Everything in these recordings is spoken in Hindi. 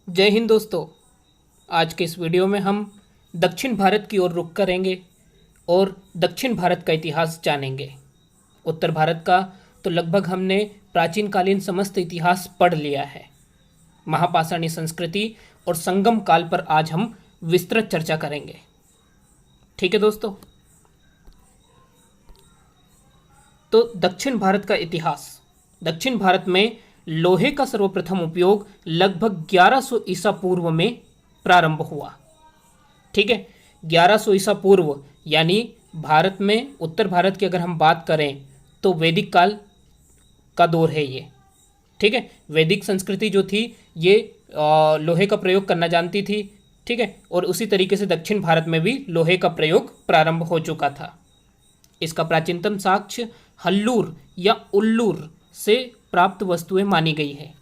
जय हिंद दोस्तों। आज के इस वीडियो में हम दक्षिण भारत की ओर रुख करेंगे और दक्षिण भारत का इतिहास जानेंगे। उत्तर भारत का तो लगभग हमने प्राचीन कालीन समस्त इतिहास पढ़ लिया है। महापाषाणी संस्कृति और संगम काल पर आज हम विस्तृत चर्चा करेंगे। ठीक है दोस्तों, तो दक्षिण भारत का इतिहास। दक्षिण भारत में लोहे का सर्वप्रथम उपयोग लगभग 1100 ईसा पूर्व में प्रारंभ हुआ। ठीक है, 1100 ईसा पूर्व यानी भारत में उत्तर भारत की अगर हम बात करें तो वैदिक काल का दौर है ये। ठीक है, वैदिक संस्कृति जो थी ये लोहे का प्रयोग करना जानती थी। ठीक है, और उसी तरीके से दक्षिण भारत में भी लोहे का प्रयोग प्रारंभ हो चुका था। इसका प्राचीनतम साक्ष्य हल्लूर या उल्लूर से प्राप्त वस्तुएं मानी गई है।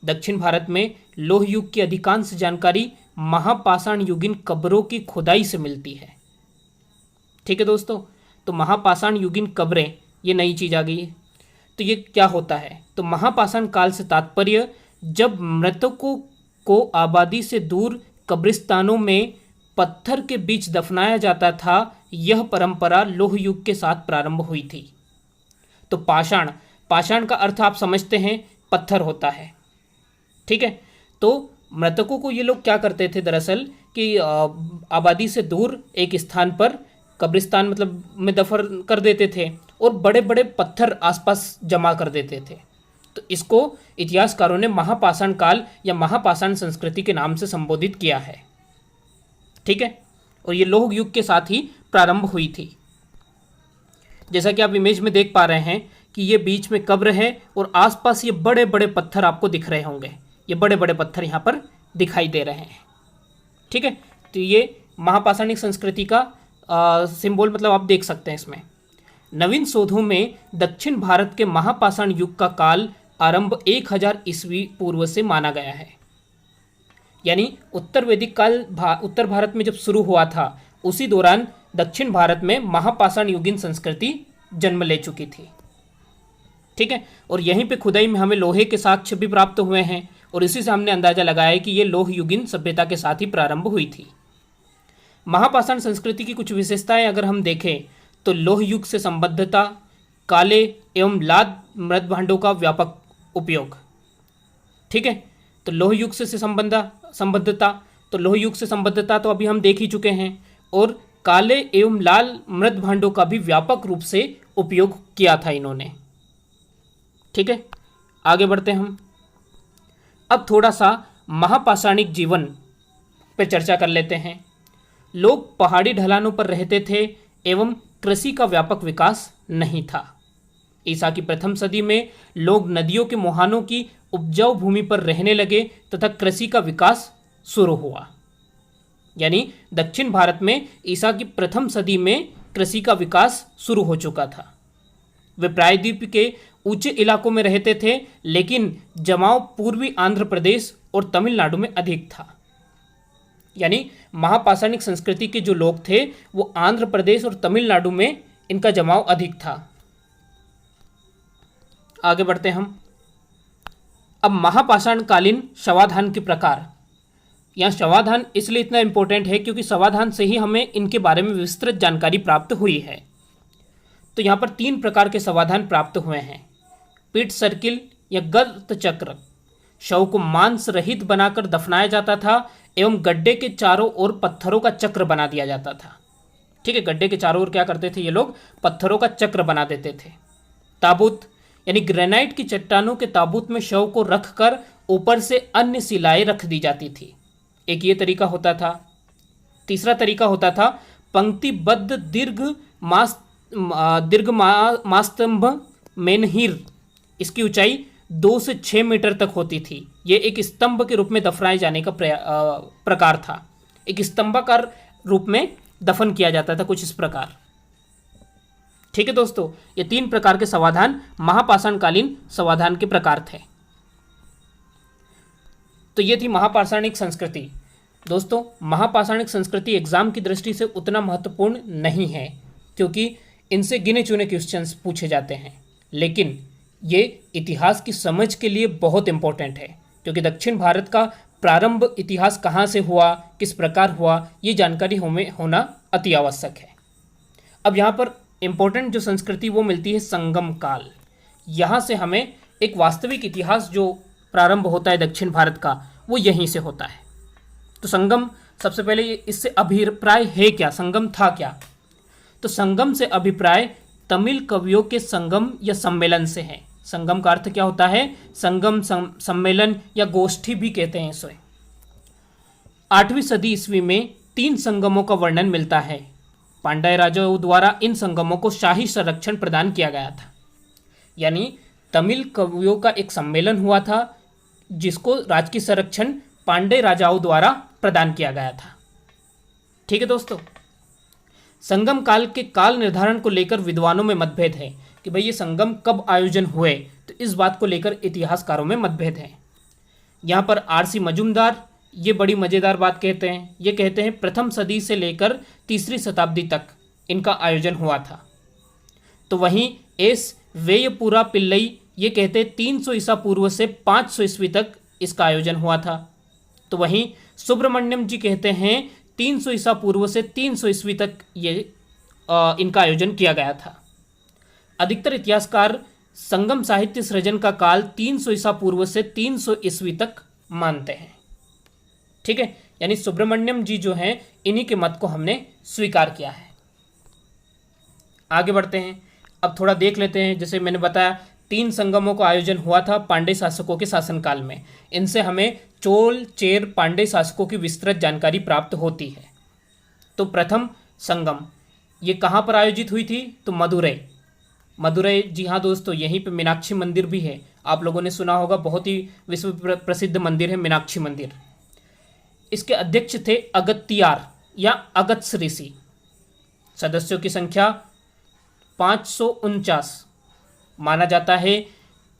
दक्षिण भारत में लोह युग की अधिकांश जानकारी महापाषाण युगीन कब्रों की खुदाई से मिलती है। ठीक है दोस्तों, तो महापाषाण युगीन कब्रें, ये नई चीज आ गई है। तो ये क्या होता है? तो महापाषाण काल से तात्पर्य जब मृतकों को आबादी से दूर कब्रिस्तानों में पत्थर के बीच दफनाया जाता था, यह परंपरा लोह युग के साथ प्रारंभ हुई थी। तो पाषाण, पाषाण का अर्थ आप समझते हैं, पत्थर होता है। ठीक है, तो मृतकों को ये लोग क्या करते थे दरअसल कि आबादी से दूर एक स्थान पर कब्रिस्तान मतलब में दफन कर देते थे और बड़े बड़े पत्थर आसपास जमा कर देते थे। तो इसको इतिहासकारों ने महापाषाण काल या महापाषाण संस्कृति के नाम से संबोधित किया है। ठीक है, और ये लोह युग के साथ ही प्रारंभ हुई थी। जैसा कि आप इमेज में देख पा रहे हैं कि ये बीच में कब्र है और आसपास ये बड़े बड़े पत्थर आपको दिख रहे होंगे। ये बड़े बड़े पत्थर यहाँ पर दिखाई दे रहे हैं। ठीक है, तो ये महापाषाणिक संस्कृति का सिंबल मतलब आप देख सकते हैं इसमें। नवीन शोधों में दक्षिण भारत के महापाषाण युग का काल आरंभ 1000 ईस्वी पूर्व से माना गया है। यानी उत्तर वैदिक काल उत्तर भारत में जब शुरू हुआ था, उसी दौरान दक्षिण भारत में महापाषाण युगीन संस्कृति जन्म ले चुकी थी। ठीक है, और यहीं पे खुदाई में हमें लोहे के साक्ष्य भी प्राप्त हुए हैं और इसी से हमने अंदाजा लगाया कि ये लोह युगीन सभ्यता के साथ ही प्रारंभ हुई थी। महापाषाण संस्कृति की कुछ विशेषताएं अगर हम देखें तो लोह युग से संबद्धता, काले एवं लाल मृत भांडों का व्यापक उपयोग। ठीक है, तो लोह युग से संबद्धता, तो लोह युग से संबद्धता तो अभी हम देख ही चुके हैं, और काले एवं लाल मृत भांडों का भी व्यापक रूप से उपयोग किया था इन्होंने। ठीक है, आगे बढ़ते हैं हम। अब थोड़ा सा महापाषाणिक जीवन पर चर्चा कर लेते हैं। लोग पहाड़ी ढलानों पर रहते थे एवं कृषि का व्यापक विकास नहीं था। ईसा की प्रथम सदी में लोग नदियों के मुहानों की उपजाऊ भूमि पर रहने लगे तथा कृषि का विकास शुरू हुआ। यानी दक्षिण भारत में ईसा की प्रथम सदी में कृषि का विकास शुरू हो चुका था। वे प्रायद्वीप के ऊंचे इलाकों में रहते थे, लेकिन जमाव पूर्वी आंध्र प्रदेश और तमिलनाडु में अधिक था। यानी महापाषाणिक संस्कृति के जो लोग थे वो आंध्र प्रदेश और तमिलनाडु में इनका जमाव अधिक था। आगे बढ़ते हम। अब महापाषाण कालीन शवाधान के प्रकार। यहाँ शवाधान इसलिए इतना इंपॉर्टेंट है क्योंकि शवाधान से ही हमें इनके बारे में विस्तृत जानकारी प्राप्त हुई है। तो यहाँ पर 3 प्रकार के शवाधान प्राप्त हुए हैं। पीठ सर्किल या गर्त चक्र, शव को मांस रहित बनाकर दफनाया जाता था एवं गड्ढे के चारों ओर पत्थरों का चक्र बना दिया जाता था। ठीक है, गड्ढे के चारों ओर क्या करते थे ये लोग? पत्थरों का चक्र बना देते थे। ताबूत, यानी ग्रेनाइट की चट्टानों के ताबूत में शव को रखकर ऊपर से अन्य शिलाएं रख दी जाती थी। एक ये तरीका होता था। तीसरा तरीका होता था पंक्तिबद्ध दीर्घ मास्तंभ मेनहीर। इसकी ऊंचाई 2 से 6 मीटर तक होती थी। ये एक स्तंभ के रूप में दफनाए जाने का प्रकार था। एक स्तंभाकार रूप में दफन किया जाता था, कुछ इस प्रकार। ठीक है दोस्तों, ये 3 प्रकार के शवाधान महापाषाणकालीन शवाधान के प्रकार थे। तो ये थी महापाषाणिक संस्कृति। दोस्तों, महापाषाणिक संस्कृति एग्जाम की दृष्टि से उतना महत्वपूर्ण नहीं है क्योंकि इनसे गिने चुने क्वेश्चंस पूछे जाते हैं, लेकिन ये इतिहास की समझ के लिए बहुत इंपॉर्टेंट है क्योंकि दक्षिण भारत का प्रारंभ इतिहास कहाँ से हुआ, किस प्रकार हुआ, ये जानकारी हमें होना अति आवश्यक है। अब यहाँ पर इम्पोर्टेंट जो संस्कृति वो मिलती है संगम काल। यहाँ से हमें एक वास्तविक इतिहास जो प्रारंभ होता है दक्षिण भारत का, वो यहीं से होता है। तो संगम, सबसे पहले इससे अभिप्राय है क्या, संगम था क्या? तो संगम से अभिप्राय तमिल कवियों के संगम या सम्मेलन से है। संगम का अर्थ क्या होता है? संगम, सम्मेलन या गोष्ठी भी कहते हैं इसे। 8वीं सदी ईस्वी में 3 संगमों का वर्णन मिलता है। पांड्य राजाओं द्वारा इन संगमों को शाही संरक्षण प्रदान किया गया था। यानी तमिल कवियों का एक सम्मेलन हुआ था जिसको राजकीय संरक्षण पांड्य राजाओं द्वारा प्रदान किया गया था। ठीक है दोस्तों, संगम काल के काल निर्धारण को लेकर विद्वानों में मतभेद है कि भाई ये संगम कब आयोजन हुए, तो इस बात को लेकर इतिहासकारों में मतभेद है। यहाँ पर आरसी मजूमदार ये बड़ी मज़ेदार बात कहते हैं। ये कहते हैं प्रथम सदी से लेकर 3री शताब्दी तक इनका आयोजन हुआ था। तो वहीं एस वेयपुरा पिल्लई ये कहते हैं 300 ईसा पूर्व से 500 ईस्वी तक इसका आयोजन हुआ था। तो वहीं सुब्रमण्यम जी कहते हैं 300 ईसा पूर्व से 300 ईस्वी तक ये इनका आयोजन किया गया था। अधिकतर इतिहासकार संगम साहित्य सृजन का काल 300 ईसा पूर्व से 300 ईस्वी तक मानते हैं। ठीक है, यानी सुब्रमण्यम जी जो हैं इन्हीं के मत को हमने स्वीकार किया है। आगे बढ़ते हैं, अब थोड़ा देख लेते हैं। जैसे मैंने बताया 3 संगमों का आयोजन हुआ था पांड्य शासकों के शासनकाल में। इनसे हमें चोल, चेर, पांड्य शासकों की विस्तृत जानकारी प्राप्त होती है। तो प्रथम संगम ये कहाँ पर आयोजित हुई थी? तो मदुरै। मदुरै, जी हाँ दोस्तों, यहीं पे मीनाक्षी मंदिर भी है। आप लोगों ने सुना होगा, बहुत ही विश्व प्रसिद्ध मंदिर है मीनाक्षी मंदिर। इसके अध्यक्ष थे अगत्यार या अगत्स ऋषि। सदस्यों की संख्या 549 माना जाता है।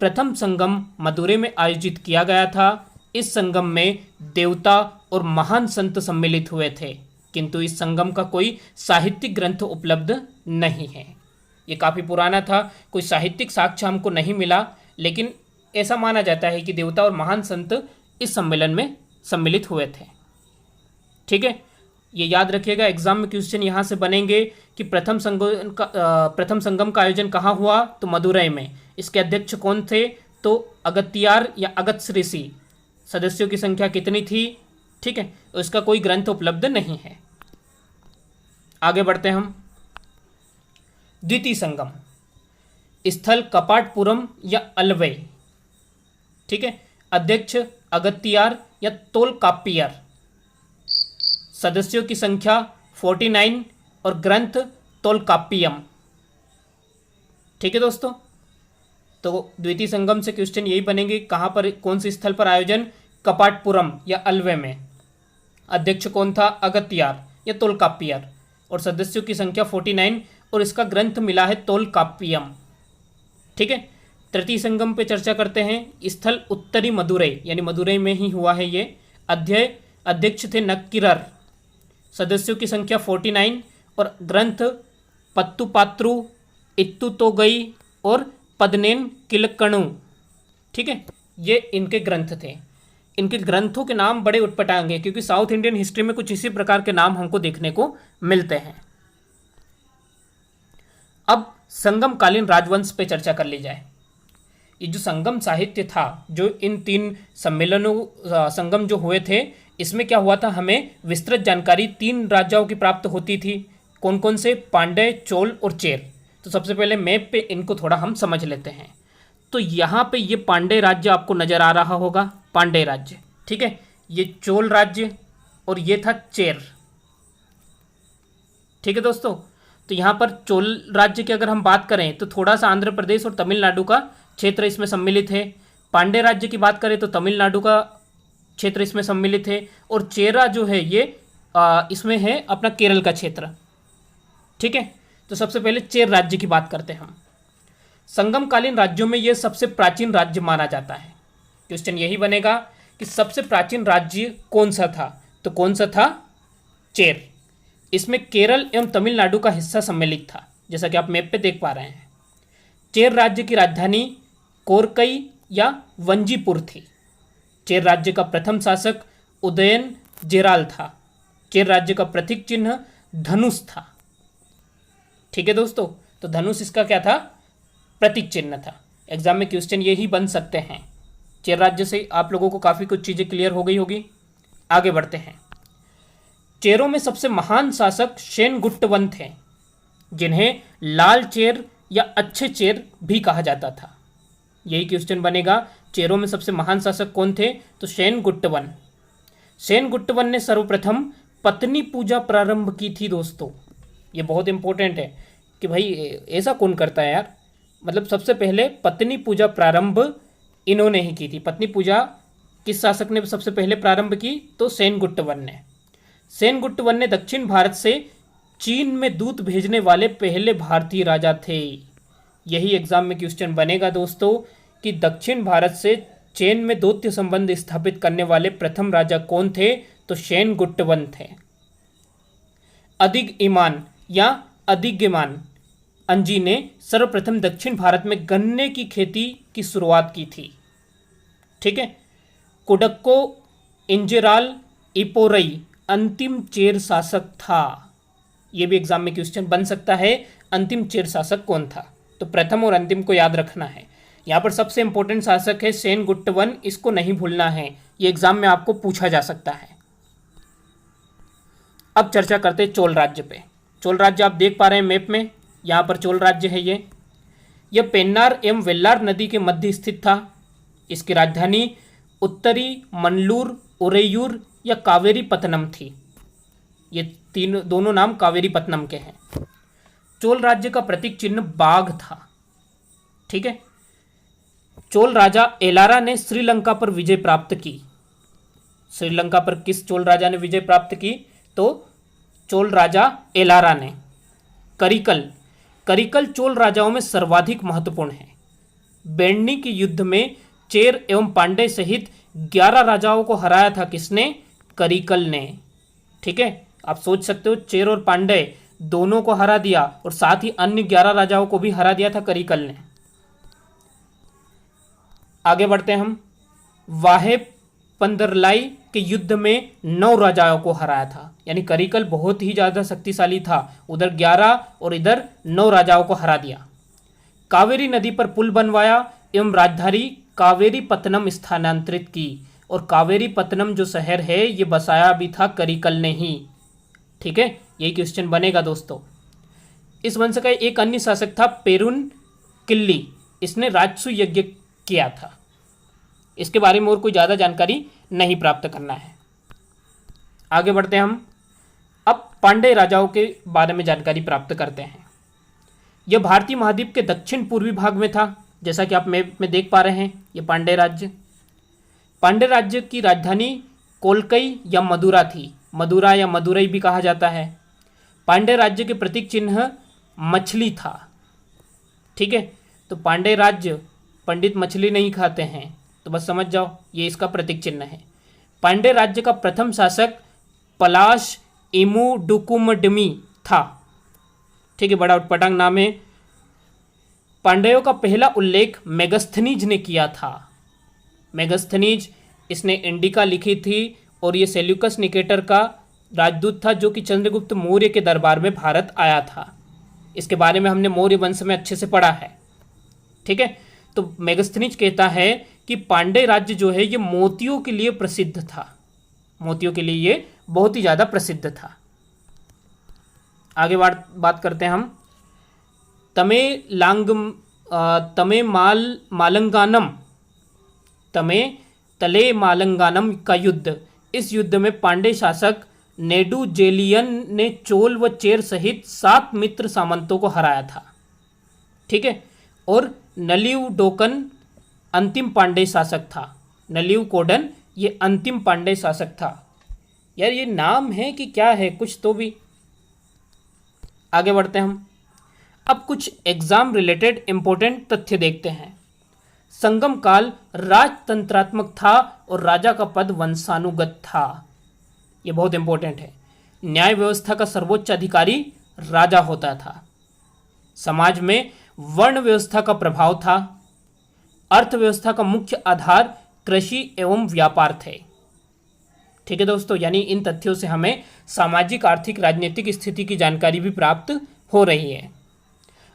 प्रथम संगम मदुरै में आयोजित किया गया था। इस संगम में देवता और महान संत सम्मिलित हुए थे, किंतु इस संगम का कोई साहित्यिक ग्रंथ उपलब्ध नहीं है। ये काफ़ी पुराना था, कोई साहित्यिक साक्ष्य हमको नहीं मिला, लेकिन ऐसा माना जाता है कि देवता और महान संत इस सम्मेलन में सम्मिलित हुए थे। ठीक है, ये याद रखिएगा, एग्जाम में क्वेश्चन यहाँ से बनेंगे कि प्रथम संगम का आयोजन कहाँ हुआ? तो मदुरै में। इसके अध्यक्ष कौन थे? तो अगत्यार या अगत्स ऋषि। सदस्यों की संख्या कितनी थी? ठीक है, तो इसका कोई ग्रंथ उपलब्ध नहीं है। आगे बढ़ते हैं हम। द्वितीय संगम स्थल कपाटपुरम या अलवै। ठीक है, अध्यक्ष अगत्यार या तोलकाप्पियर। सदस्यों की संख्या 49 और ग्रंथ तोलकाप्पियम। ठीक है दोस्तों, तो द्वितीय संगम से क्वेश्चन यही बनेंगे, कहाँ पर, कौन से स्थल पर आयोजन? कपाटपुरम या अलवे में। अध्यक्ष कौन था? अगत्यार या तोलकाप्पियर, और सदस्यों की संख्या 49 और इसका ग्रंथ मिला है तोलकाप्पियम। ठीक है, तृतीय संगम पे चर्चा करते हैं। स्थल उत्तरी मदुरै, यानी मदुरै में ही हुआ है ये। अध्यक्ष थे नक्किरर। सदस्यों की संख्या 49 और ग्रंथ पत्तुपात्रु, इत्तुतोगई और पदनेन किलकणु। ठीक है, ये इनके ग्रंथ थे। इनके ग्रंथों के नाम बड़े उटपटांग हैं, क्योंकि साउथ इंडियन हिस्ट्री में कुछ इसी प्रकार के नाम हमको देखने को मिलते हैं। अब संगमकालीन राजवंश पे चर्चा कर ली जाए। ये जो संगम साहित्य था, जो इन 3 सम्मेलनों संगम जो हुए थे, इसमें क्या हुआ था? हमें विस्तृत जानकारी 3 राजाओं की प्राप्त होती थी। कौन कौन से? पांड्य, चोल और चेर। तो सबसे पहले मैप पे इनको थोड़ा हम समझ लेते हैं। तो यहाँ पे ये पांड्य राज्य आपको नजर आ रहा होगा, पांड्य राज्य। ठीक है, ये चोल राज्य और ये था चेर। ठीक है दोस्तों, तो यहाँ पर चोल राज्य की अगर हम बात करें तो थोड़ा सा आंध्र प्रदेश और तमिलनाडु का क्षेत्र इसमें सम्मिलित है। पांड्य राज्य की बात करें तो तमिलनाडु का क्षेत्र इसमें सम्मिलित है, और चेरा जो है ये इसमें है अपना केरल का क्षेत्र। ठीक है, तो सबसे पहले चेर राज्य की बात करते हैं हम। संगमकालीन राज्यों में यह सबसे प्राचीन राज्य माना जाता है। क्वेश्चन यही बनेगा कि सबसे प्राचीन राज्य कौन सा था? तो कौन सा था? चेर। इसमें केरल एवं तमिलनाडु का हिस्सा सम्मिलित था, जैसा कि आप मैप पे देख पा रहे हैं। चेर राज्य की राजधानी कोरकई या वंजीपुर थी। चेर राज्य का प्रथम शासक उदयन जेराल था। चेर राज्य का प्रतीक चिन्ह धनुष था। ठीक है दोस्तों, तो धनुष इसका क्या था, प्रतीक चिन्ह था। एग्जाम में क्वेश्चन यही बन सकते हैं। चेर राज्य से आप लोगों को काफी कुछ चीजें क्लियर हो गई होगी। आगे बढ़ते हैं। चेरों में सबसे महान शासक शेनगुट्ट वन थे, जिन्हें लाल चेर या अच्छे चेर भी कहा जाता था। यही क्वेश्चन बनेगा, चेरों में सबसे महान शासक कौन थे, तो शेनगुट्ट वन। शेनगुट्ट वन ने सर्वप्रथम पत्नी पूजा प्रारंभ की थी दोस्तों। ये बहुत इंपॉर्टेंट है कि भाई ऐसा कौन करता है यार, मतलब सबसे पहले पत्नी पूजा प्रारंभ इन्होंने ही की थी। पत्नी पूजा किस शासक ने सबसे पहले प्रारंभ की, तो सेनगुट्ट वन ने। सेनगुट्ट वन ने दक्षिण भारत से चीन में दूत भेजने वाले पहले भारतीय राजा थे। यही एग्जाम में क्वेश्चन बनेगा दोस्तों कि दक्षिण भारत से चीन में दौत्य संबंध स्थापित करने वाले प्रथम राजा कौन थे, तो सेनगुट्ट वन थे। अदिग ईमान या अदिग्यमान अंजी ने सर्वप्रथम दक्षिण भारत में गन्ने की खेती की शुरुआत की थी। ठीक है। कुडक्को इंजेराल इपोरई अंतिम चेर शासक था। यह भी एग्जाम में क्वेश्चन बन सकता है, अंतिम चेर शासक कौन था। तो प्रथम और अंतिम को याद रखना है। यहां पर सबसे इंपॉर्टेंट शासक है सेनगुट्ट वन, इसको नहीं भूलना है, ये एग्जाम में आपको पूछा जा सकता है। अब चर्चा करते हैं चोल राज्य पे। चोल राज्य आप देख पा रहे हैं मैप में, यहां पर चोल राज्य है। यह पेन्नार एवं वेल्लार नदी के मध्य स्थित था। इसकी राजधानी उत्तरी मन्नूर, उरेयूर या कावेरी पत्तनम थी। ये दोनों नाम कावेरी पत्तनम के हैं। चोल राज्य का प्रतीक चिन्ह बाघ था। ठीक है। चोल राजा एलारा ने श्रीलंका पर विजय प्राप्त की। श्रीलंका पर किस चोल राजा ने विजय प्राप्त की, तो चोल राजा एलारा ने। करिकल चोल राजाओं में सर्वाधिक महत्वपूर्ण है। बेडनी के युद्ध में चेर एवं पांडे सहित 11 राजाओं को हराया था किसने, करिकल ने। ठीक है, आप सोच सकते हो चेर और पांडे दोनों को हरा दिया और साथ ही अन्य 11 राजाओं को भी हरा दिया था करिकल ने। आगे बढ़ते हैं हम। वाहे पंदरलाई के युद्ध में 9 राजाओं को हराया था, यानी करिकल बहुत ही ज्यादा शक्तिशाली था, उधर 11 और इधर 9 राजाओं को हरा दिया। कावेरी नदी पर पुल बनवाया एवं राजधानी कावेरी पत्तनम स्थानांतरित की, और कावेरी पत्तनम जो शहर है ये बसाया भी था करिकल ने ही। ठीक है, यही क्वेश्चन बनेगा दोस्तों। इस वंश का एक अन्य शासक था पेरुन किल्ली, इसने राजसू यज्ञ किया था। इसके बारे में और कोई ज़्यादा जानकारी नहीं प्राप्त करना है। आगे बढ़ते हैं हम। अब पांडे राजाओं के बारे में जानकारी प्राप्त करते हैं। यह भारतीय महाद्वीप के दक्षिण पूर्वी भाग में था, जैसा कि आप मैप में देख पा रहे हैं। यह पांडे राज्य, पांडे राज्य की राजधानी कोलकई या मदुरा थी। मदुरा या मदुरई भी कहा जाता है। पांडे राज्य के प्रतीक चिन्ह मछली था। ठीक है, तो पांडे राज्य पंडित मछली नहीं खाते हैं, तो बस समझ जाओ ये इसका प्रतीक चिन्ह है। पांडे राज्य का प्रथम शासक पलाश इमुडुकुमडमी था। ठीक है, बड़ा उटपटांग नाम है। पांड्यों का पहला उल्लेख मेगस्थनीज ने किया था। मेगस्थनीज, इसने इंडिका लिखी थी और ये सेल्यूकस निकेटर का राजदूत था, जो कि चंद्रगुप्त मौर्य के दरबार में भारत आया था। इसके बारे में हमने मौर्य वंश में अच्छे से पढ़ा है। ठीक है, तो मेगस्थनीज कहता है कि पांडे राज्य जो है ये मोतियों के लिए प्रसिद्ध था। मोतियों के लिए ये बहुत ही ज्यादा प्रसिद्ध था। आगे बात करते हैं हम। तले मालंगानम का युद्ध। इस युद्ध में पांडे शासक नेडुजेलियन ने चोल व चेर सहित 7 मित्र सामंतों को हराया था। ठीक है, और नलिवडोकन अंतिम पांडे शासक था। नलिवकोडन ये अंतिम पांडे शासक था। यार ये नाम है कि क्या है, कुछ तो भी। आगे बढ़ते हैं हम। अब कुछ एग्जाम रिलेटेड इंपॉर्टेंट तथ्य देखते हैं। संगम काल राजतंत्रात्मक था और राजा का पद वंशानुगत था। यह बहुत इंपॉर्टेंट है। न्याय व्यवस्था का सर्वोच्च अधिकारी राजा होता था। समाज में वर्ण व्यवस्था का प्रभाव था। अर्थव्यवस्था का मुख्य आधार कृषि एवं व्यापार थे। ठीक है दोस्तों, यानी इन तथ्यों से हमें सामाजिक, आर्थिक, राजनीतिक स्थिति की जानकारी भी प्राप्त हो रही है।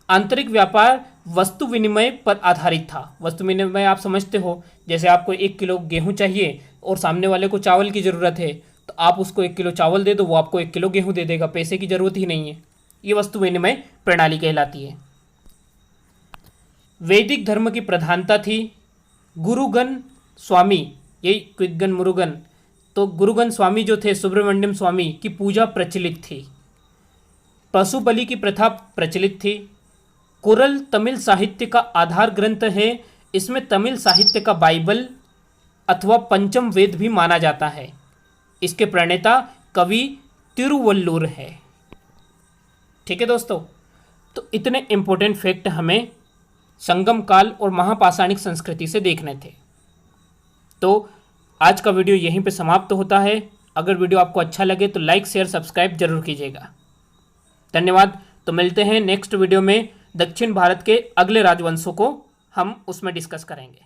आंतरिक व्यापार वस्तु विनिमय पर आधारित था। वस्तु विनिमय आप समझते हो, जैसे आपको 1 किलो गेहूं चाहिए और सामने वाले को चावल की ज़रूरत है, तो आप उसको 1 किलो चावल दे दो, वो आपको 1 किलो गेहूं दे देगा, पैसे की ज़रूरत ही नहीं है। ये वस्तु विनिमय प्रणाली कहलाती है। वैदिक धर्म की प्रधानता थी। गुरुगन स्वामी, यही क्विगन मुरुगन, तो गुरुगन स्वामी जो थे, सुब्रमण्यम स्वामी की पूजा प्रचलित थी। पशु बलि की प्रथा प्रचलित थी। कुरल तमिल साहित्य का आधार ग्रंथ है। इसमें तमिल साहित्य का बाइबल अथवा पंचम वेद भी माना जाता है। इसके प्रणेता कवि तिरुवल्लुर है। ठीक है दोस्तों, तो इतने इंपॉर्टेंट फैक्ट हमें संगम काल और महापाषाणिक संस्कृति से देखने थे। तो आज का वीडियो यहीं पे समाप्त होता है। अगर वीडियो आपको अच्छा लगे तो लाइक, शेयर, सब्सक्राइब जरूर कीजिएगा। धन्यवाद। तो मिलते हैं नेक्स्ट वीडियो में। दक्षिण भारत के अगले राजवंशों को हम उसमें डिस्कस करेंगे।